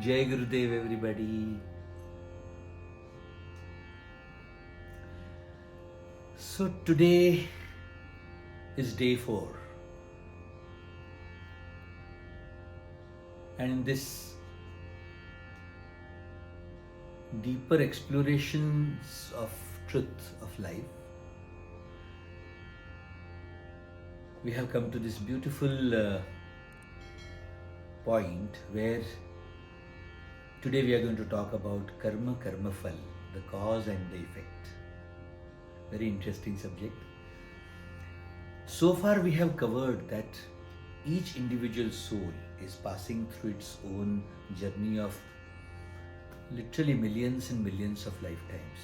Jai Gurudev, everybody. So today is day 4, and in this deeper explorations of truth of life, we have come to this beautiful point where today we are going to talk about Karma, Karmafal, the cause and the effect. Very interesting subject. So far we have covered that each individual soul is passing through its own journey of literally millions and millions of lifetimes,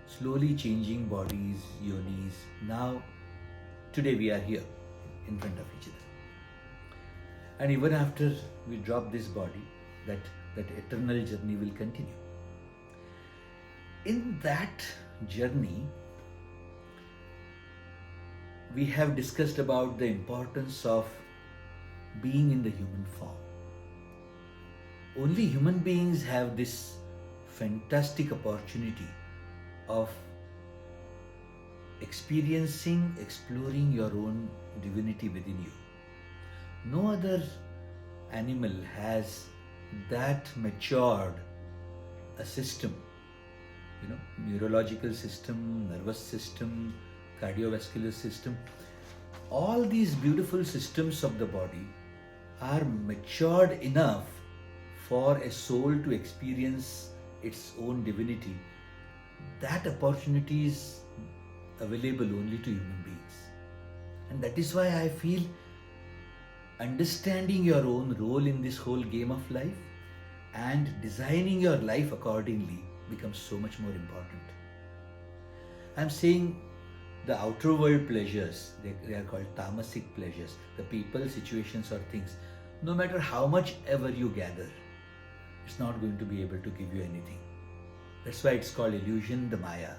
slowly changing bodies, yonis. Now, today we are here in front of each other. And even after we drop this body, that eternal journey will continue. In that journey, we have discussed about the importance of being in the human form. Only human beings have this fantastic opportunity of experiencing, exploring your own divinity within you. No other animal has that matured a system, neurological system, nervous system, cardiovascular system. All these beautiful systems of the body are matured enough for a soul to experience its own divinity. That opportunity is available only to human beings. And that is why I feel understanding your own role in this whole game of life and designing your life accordingly becomes so much more important. I'm saying the outer world pleasures, they are called tamasic pleasures, the people, situations or things, no matter how much ever you gather, it's not going to be able to give you anything. That's why it's called illusion, the Maya.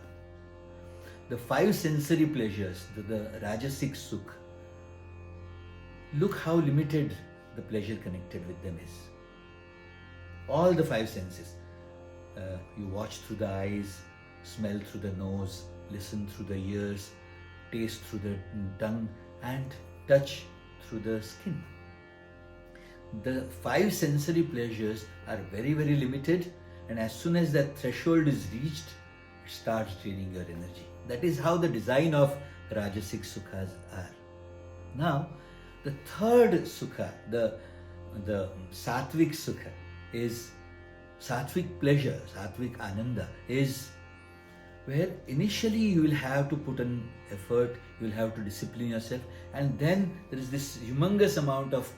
The 5 sensory pleasures, the Rajasic Sukh, look how limited the pleasure connected with them is. All the 5 senses. You watch through the eyes, smell through the nose, listen through the ears, taste through the tongue, and touch through the skin. The 5 sensory pleasures are very, very limited, and as soon as that threshold is reached, it starts draining your energy. That is how the design of Rajasic Sukhas are. Now, the third Sukha, the Sattvic Sukha, is Sattvic pleasure, Sattvic Ananda, is where initially you will have to put an effort, you will have to discipline yourself, and then there is this humongous amount of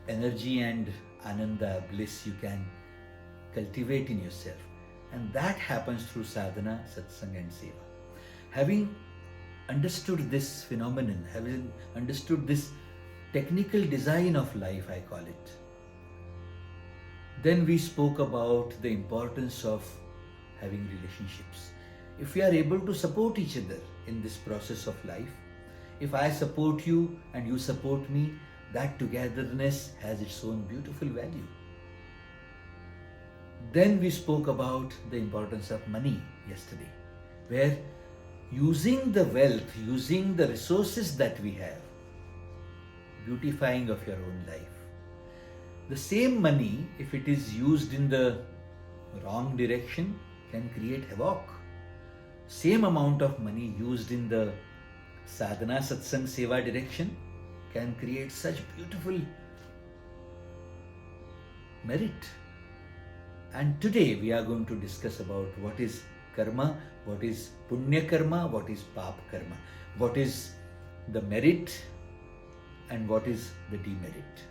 energy and Ananda, bliss you can cultivate in yourself. And that happens through sadhana, satsang and seva. Having understood this phenomenon, having understood this technical design of life, I call it, then we spoke about the importance of having relationships. If we are able to support each other in this process of life, if I support you and you support me, that togetherness has its own beautiful value. Then we spoke about the importance of money yesterday, where using the wealth, using the resources that we have, beautifying of your own life. The same money, if it is used in the wrong direction, can create havoc. Same amount of money used in the sadhana, satsang, seva direction can create such beautiful merit. And today we are going to discuss about what is karma, what is punya karma, what is pap karma, what is the merit and what is the demerit.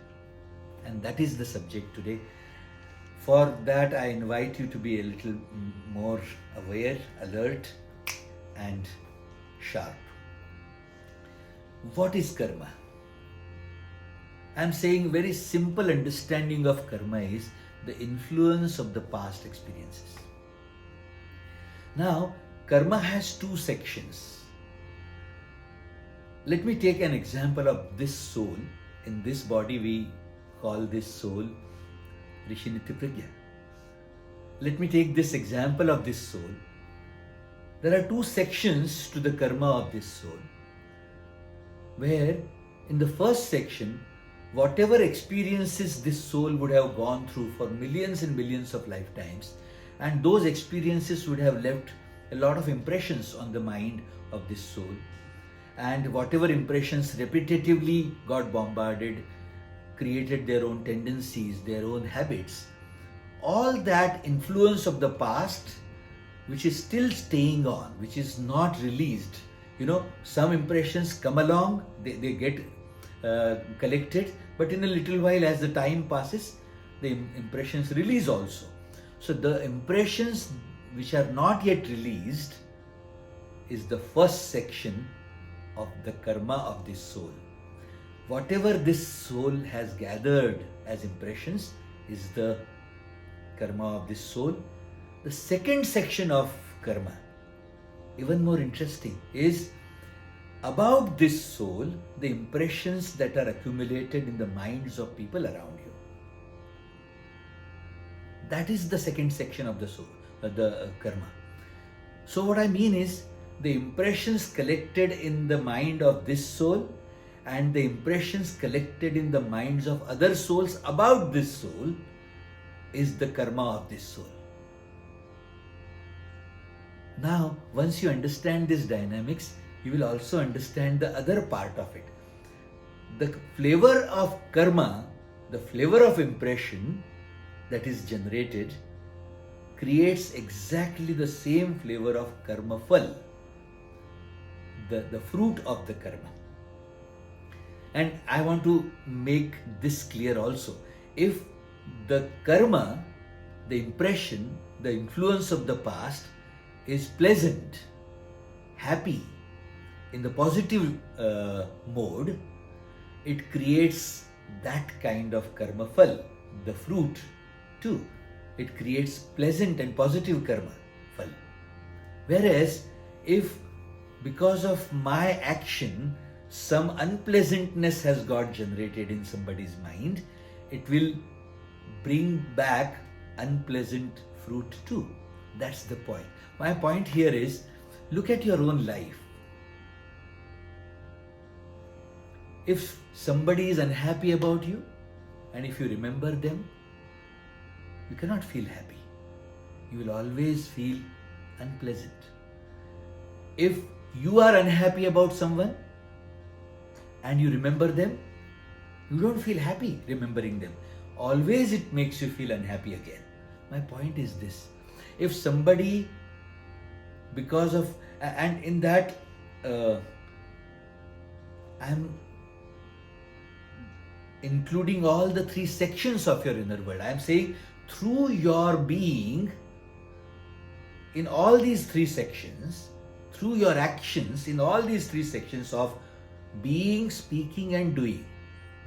And that is the subject today. For that, I invite you to be a little more aware, alert, and sharp. What is karma? I am saying very simple understanding of karma is the influence of the past experiences. Now, karma has 2 sections. Let me take an example of this soul. In this body, we call this soul Rishi Nityapragya. Let me take this example of this soul. There are two sections to the karma of this soul, where in the first section, whatever experiences this soul would have gone through for millions and millions of lifetimes, and those experiences would have left a lot of impressions on the mind of this soul, and whatever impressions repetitively got bombarded, created their own tendencies, their own habits, all that influence of the past which is still staying on, which is not released. Some impressions come along, they get collected, but in a little while, as the time passes, the impressions release also. So the impressions which are not yet released is the first section of the karma of this soul. Whatever this soul has gathered as impressions is the karma of this soul. The second section of karma, even more interesting, is about this soul, the impressions that are accumulated in the minds of people around you. That is the second section of the soul, the karma. So what I mean is, the impressions collected in the mind of this soul and the impressions collected in the minds of other souls about this soul is the karma of this soul. Now, once you understand these dynamics, you will also understand the other part of it. The flavor of karma, the flavor of impression that is generated, creates exactly the same flavor of karmafal, the fruit of the karma. And I want to make this clear also. If the karma, the impression, the influence of the past is pleasant, happy, in the positive mode, it creates that kind of karma fal, the fruit too. It creates pleasant and positive karma fal. Whereas if because of my action some unpleasantness has got generated in somebody's mind, it will bring back unpleasant fruit too. That's the point. My point here is, look at your own life. If somebody is unhappy about you, and if you remember them, you cannot feel happy. You will always feel unpleasant. If you are unhappy about someone and you remember them, you don't feel happy remembering them. Always it makes you feel unhappy again. My point is this. If somebody, because of, and in that, I'm including all the three sections of your inner world. I'm saying through your being, in all these three sections, through your actions, in all these three sections of being, speaking and doing,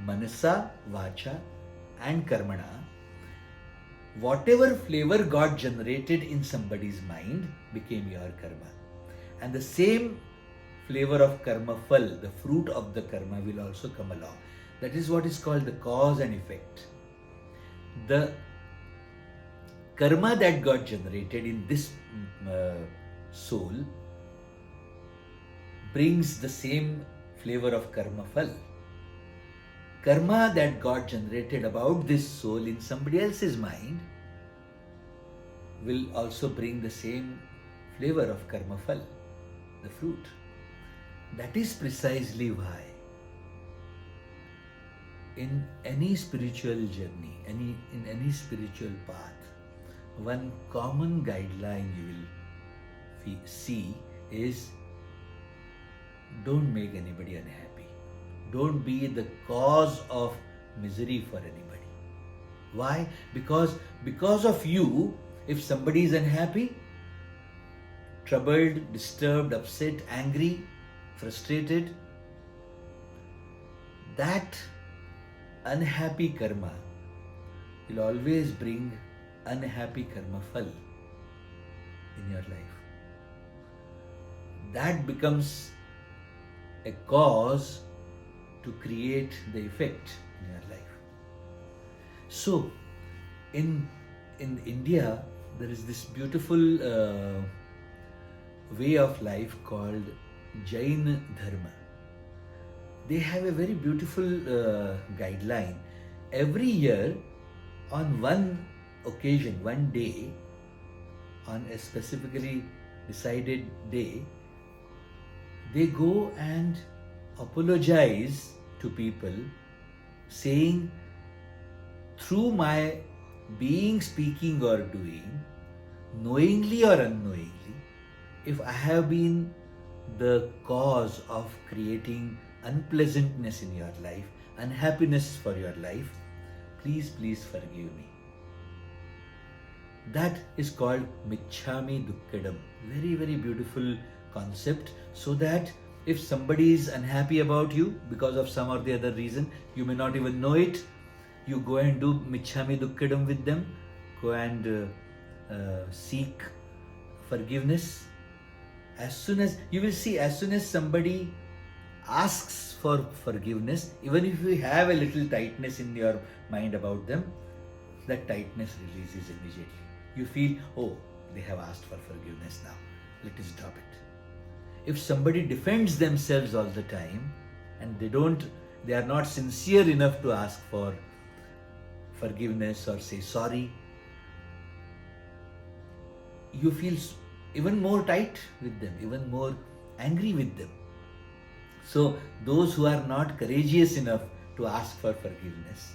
manasa, vacha and karmana, whatever flavor got generated in somebody's mind became your karma. And the same flavor of karma fal, the fruit of the karma, will also come along. That is what is called the cause and effect. The karma that got generated in this soul brings the same flavor of karma fal. Karma that got generated about this soul in somebody else's mind will also bring the same flavor of karma fal, the fruit. That is precisely why in any spiritual journey, in any spiritual path, one common guideline you will see is, don't make anybody unhappy. Don't be the cause of misery for anybody. Why? Because of you, if somebody is unhappy, troubled, disturbed, upset, angry, frustrated, that unhappy karma will always bring unhappy karma fal in your life. That becomes a cause to create the effect in your life. So, In India, there is this beautiful way of life called Jain Dharma. They have a very beautiful guideline. Every year, on one occasion, one day, on a specifically decided day, they go and apologize to people, saying, through my being, speaking, or doing, knowingly or unknowingly, if I have been the cause of creating unpleasantness in your life, unhappiness for your life, please forgive me. That is called Michhami Dukkadam. Very, very beautiful concept, so that if somebody is unhappy about you because of some or the other reason, you may not even know it, you go and do Michhami Dukkadam with them, go and seek forgiveness. As soon as, you will see, as soon as somebody asks for forgiveness, even if you have a little tightness in your mind about them, that tightness releases immediately. You feel, oh, they have asked for forgiveness now, let us drop it. If somebody defends themselves all the time and they are not sincere enough to ask for forgiveness or say sorry, you feel even more tight with them, even more angry with them. So those who are not courageous enough to ask for forgiveness,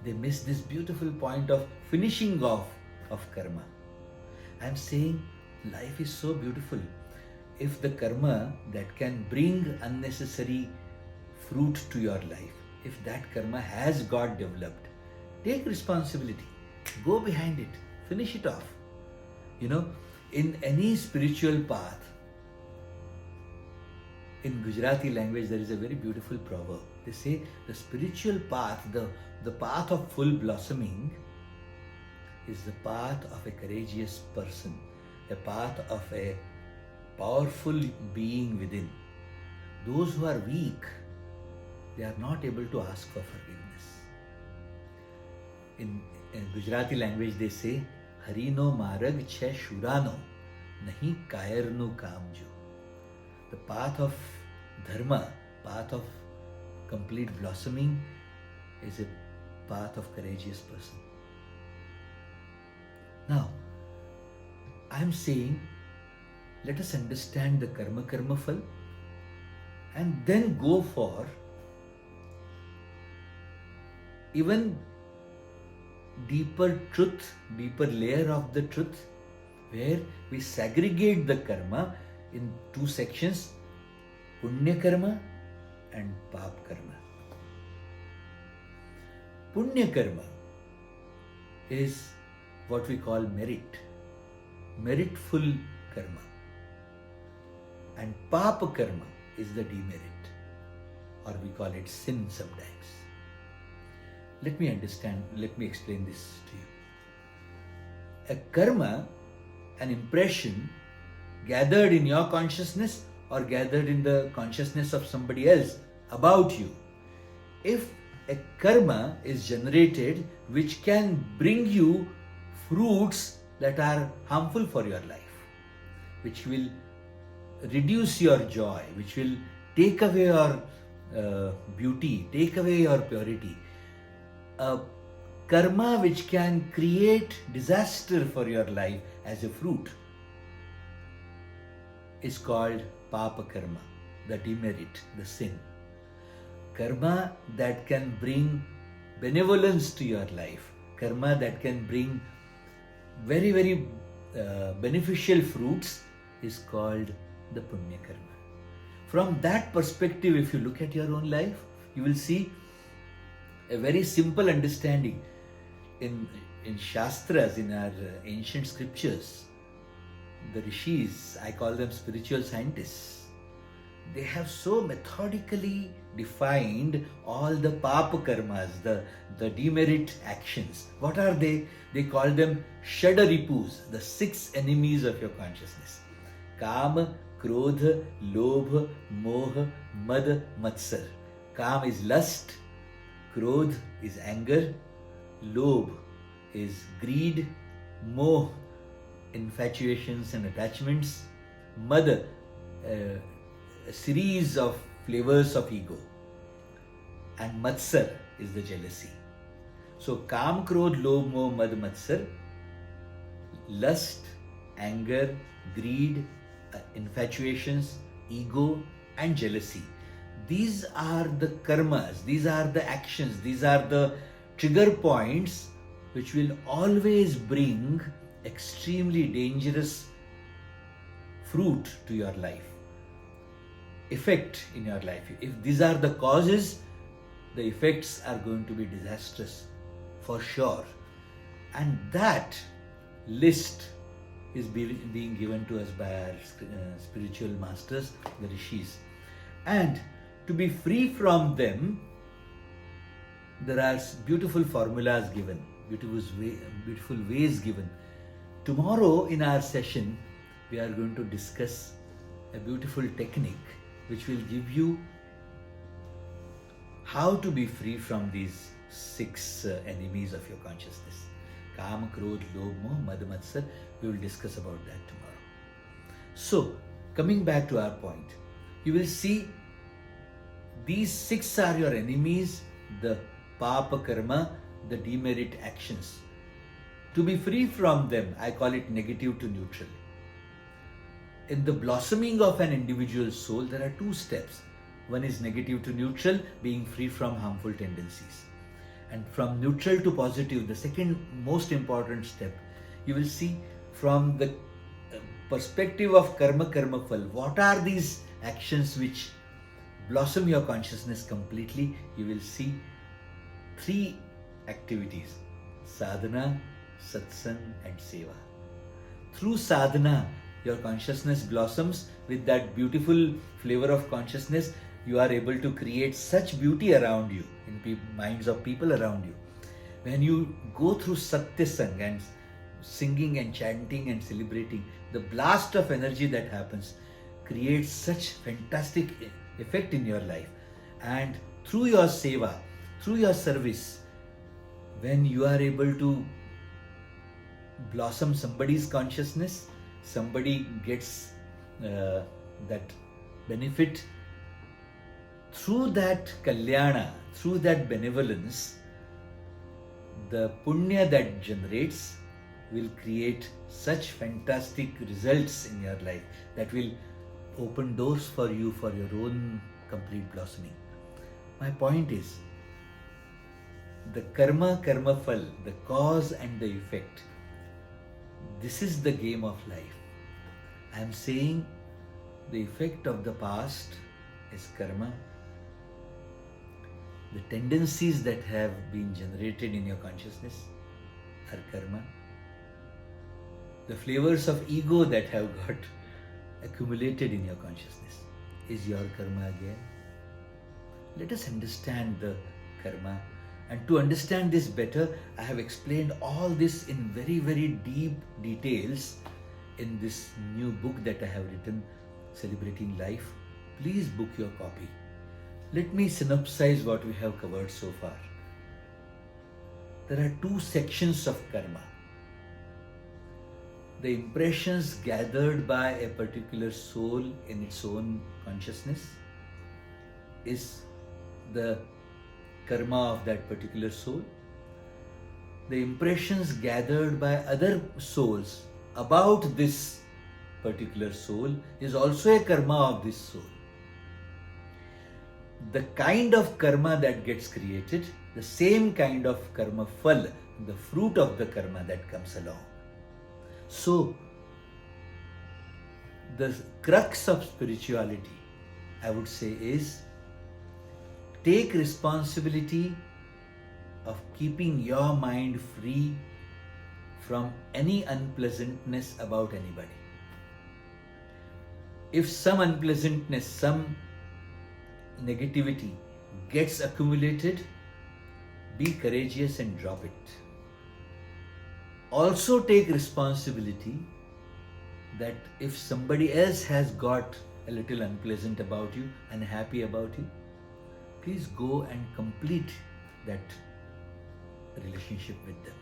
they miss this beautiful point of finishing off of karma. I am saying life is so beautiful. If the karma that can bring unnecessary fruit to your life, if that karma has got developed, take responsibility, go behind it, finish it off. You know, in any spiritual path, in Gujarati language, there is a very beautiful proverb. They say the spiritual path, the path of full blossoming, is the path of a courageous person, a path of a powerful being within. Those who are weak, they are not able to ask for forgiveness. In Gujarati language, they say, Harino marag chhe shurano, nahi kairnu kamjo. The path of Dharma, path of complete blossoming, is a path of courageous person. Now, I am saying, let us understand the Karma Karmafal and then go for even deeper truth, deeper layer of the truth, where we segregate the karma in two sections, Punya Karma and Pap Karma. Punya Karma is what we call merit, meritful karma. And Papa Karma is the demerit, or we call it sin sometimes. Let me explain this to you. A karma, an impression gathered in your consciousness or gathered in the consciousness of somebody else about you. If a karma is generated which can bring you fruits that are harmful for your life, which will reduce your joy, which will take away your beauty, take away your purity, a karma which can create disaster for your life as a fruit, is called Papa Karma, the demerit, the sin. Karma that can bring benevolence to your life, karma that can bring very, very beneficial fruits, is called the Punya Karma. From that perspective, if you look at your own life, you will see a very simple understanding. In Shastras, in our ancient scriptures, the Rishis, I call them spiritual scientists, they have so methodically defined all the Papa Karmas, the demerit actions. What are they? They call them Shadharipus, the 6 enemies of your consciousness. Kama, Krodha, Lobha, Moha, Mad, Matsar. Kam is lust, Krodh is anger, Lobh is greed, moh, infatuations and attachments, mad, a series of flavors of ego, and matsar is the jealousy. So Kam, Krodh, Lobh, Moh, Mad, Matsar, lust, anger, greed, infatuations, ego and jealousy. These are the karmas, these are the actions, these are the trigger points which will always bring extremely dangerous fruit to your life, effect in your life. If these are the causes, the effects are going to be disastrous for sure. And that list is being given to us by our spiritual masters, the Rishis. And to be free from them, there are beautiful formulas given, beautiful ways given. Tomorrow in our session, we are going to discuss a beautiful technique which will give you how to be free from these 6 enemies of your consciousness. Kam, Krodh, Lobh, Moh, Mad, Matsar. We will discuss about that tomorrow. So, coming back to our point, you will see these 6 are your enemies, the Papa Karma, the demerit actions. To be free from them, I call it negative to neutral. In the blossoming of an individual soul, there are 2 steps. One is negative to neutral, being free from harmful tendencies. And from neutral to positive, the second most important step, you will see from the perspective of Karma, Karmafal, what are these actions which blossom your consciousness completely? You will see 3 activities: sadhana, satsang and seva. Through sadhana, your consciousness blossoms with that beautiful flavor of consciousness. You are able to create such beauty around you, in minds of people around you. When you go through Satyasang and singing and chanting and celebrating, the blast of energy that happens creates such fantastic effect in your life. And through your seva, through your service, when you are able to blossom somebody's consciousness, somebody gets that benefit. Through that kalyana, through that benevolence, the punya that generates will create such fantastic results in your life that will open doors for you for your own complete blossoming. My point is, the karma, karma fal, the cause and the effect, this is the game of life. I am saying the effect of the past is karma. The tendencies that have been generated in your consciousness are karma. The flavors of ego that have got accumulated in your consciousness is your karma again. Let us understand the karma. And to understand this better, I have explained all this in very, very deep details in this new book that I have written, Celebrating Life. Please book your copy. Let me synopsize what we have covered so far. There are 2 sections of karma. The impressions gathered by a particular soul in its own consciousness is the karma of that particular soul. The impressions gathered by other souls about this particular soul is also a karma of this soul. The kind of karma that gets created, the same kind of karma fal, the fruit of the karma that comes along. So, the crux of spirituality, I would say, is take responsibility of keeping your mind free from any unpleasantness about anybody. If some unpleasantness, some negativity gets accumulated, be courageous and drop it. Also take responsibility that if somebody else has got a little unpleasant about you, unhappy about you, please go and complete that relationship with them.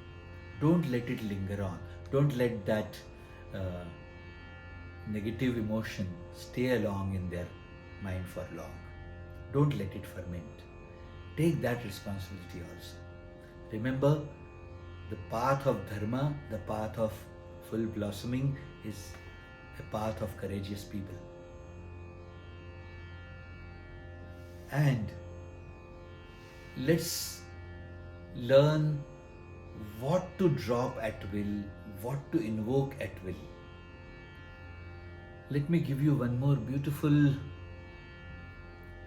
Don't let it linger on. Don't let that uh, negative emotion stay along in their mind for long. Don't let it ferment. Take that responsibility also. Remember, the path of Dharma, the path of full blossoming is a path of courageous people. And let's learn what to drop at will, what to invoke at will. Let me give you one more beautiful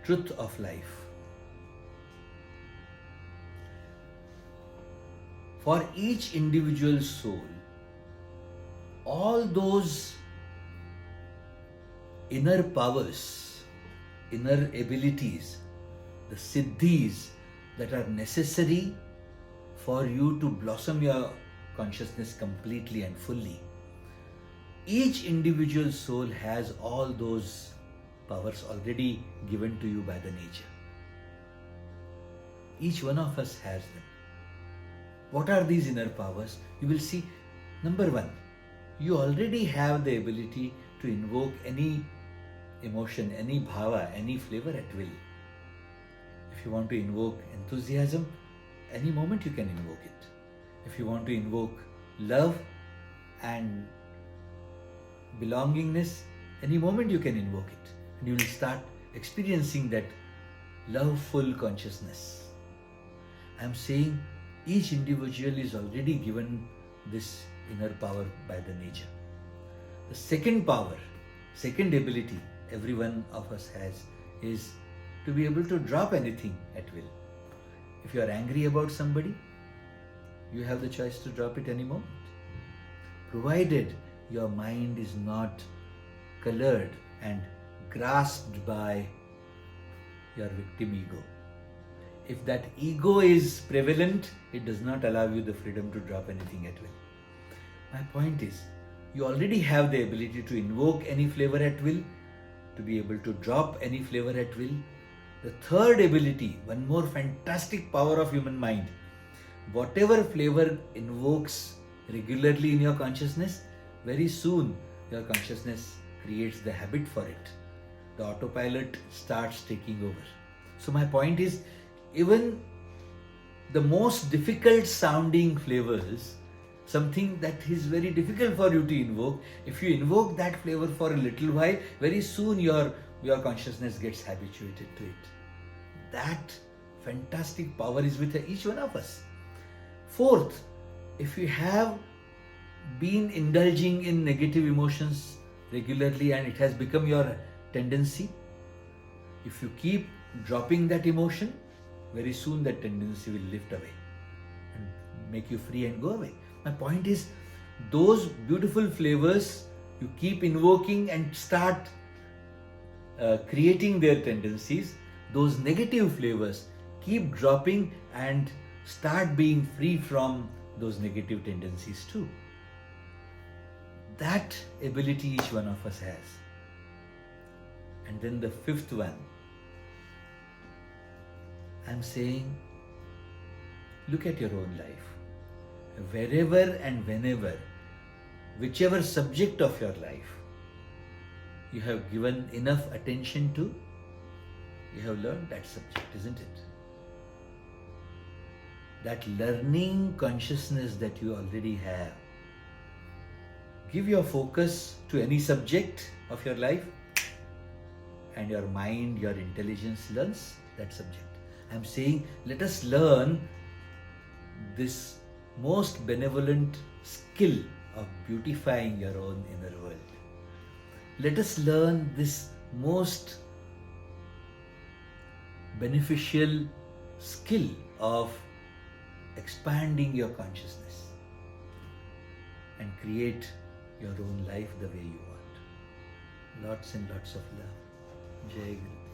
truth of life. For each individual soul, all those inner powers, inner abilities, the siddhis that are necessary for you to blossom your consciousness completely and fully. Each individual soul has all those powers already given to you by the nature. Each one of us has them. What are these inner powers? You will see, number one, you already have the ability to invoke any emotion, any bhava, any flavor at will. If you want to invoke enthusiasm, any moment you can invoke it. If you want to invoke love and belongingness, any moment you can invoke it. And you will start experiencing that loveful consciousness. I am saying each individual is already given this inner power by the nature. The second power, second ability every one of us has is to be able to drop anything at will. If you are angry about somebody, you have the choice to drop it any moment. Provided your mind is not colored and grasped by your victim ego. If that ego is prevalent, it does not allow you the freedom to drop anything at will. My point is, you already have the ability to invoke any flavor at will, to be able to drop any flavor at will. The third ability, one more fantastic power of human mind, whatever flavor invokes regularly in your consciousness, very soon your consciousness creates the habit for it. The autopilot starts taking over. So my point is, even the most difficult sounding flavors, something that is very difficult for you to invoke, if you invoke that flavor for a little while, very soon your consciousness gets habituated to it. That fantastic power is with each one of us. Fourth, if you have been indulging in negative emotions regularly and it has become your tendency, if you keep dropping that emotion, very soon that tendency will lift away and make you free and go away. My point is, those beautiful flavors you keep invoking and start creating their tendencies. Those negative flavors keep dropping and start being free from those negative tendencies too. That ability each one of us has. And then the fifth one, I'm saying, look at your own life. Wherever and whenever, whichever subject of your life you have given enough attention to, you have learned that subject, isn't it? That learning consciousness that you already have. Give your focus to any subject of your life and your mind, your intelligence learns that subject. I'm saying, let us learn this most benevolent skill of beautifying your own inner world. Let us learn this most beneficial skill of expanding your consciousness and create your own life the way you want. Lots and lots of love. Jai Guru.